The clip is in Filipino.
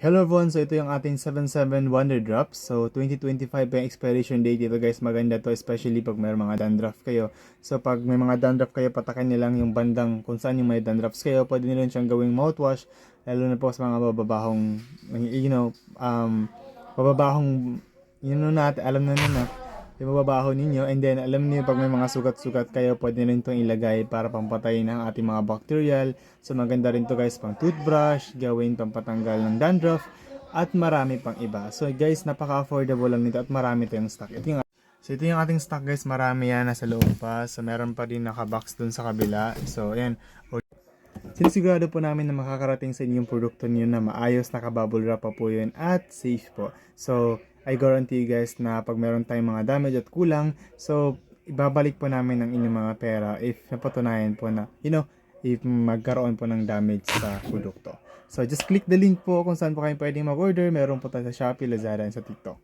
Hello everyone, so ito yung ating 77 Wonder Drops. So 2025 pa yung expiration date dito guys, maganda to especially pag may mga dandruff kayo. So pag may mga dandruff kayo, patakan nyo lang yung bandang kung saan yung may dandruffs kayo. Pwede nyo rin siyang gawing mouthwash, lalo na po sa mga bababahong, bababahong, natin, alam na yung mababaho ninyo. And then alam niyo pag may mga sugat-sugat kayo, pwede rin itong ilagay para pampatay ng ating mga bacterial. So maganda rin to guys pang toothbrush, gawin pampatanggal ng dandruff, at marami pang iba. So guys, napaka-affordable lang nito at marami tayong stock. Ito yung ating stock guys, marami yan nasa loob pa. So meron pa din naka-box dun sa kabila. So ayan, sinisigurado po namin na makakarating sa inyong produkto niyo na maayos, naka-bubble wrap pa po yun at safe po. So I guarantee you guys na pag meron tayong mga damage at kulang, so ibabalik po namin ang inyong mga pera if napatunayan po na, if magkaroon po ng damage sa produkto. So just click the link po kung saan po kayo pwedeng mag-order. Meron po tayo sa Shopee, Lazada, and sa TikTok.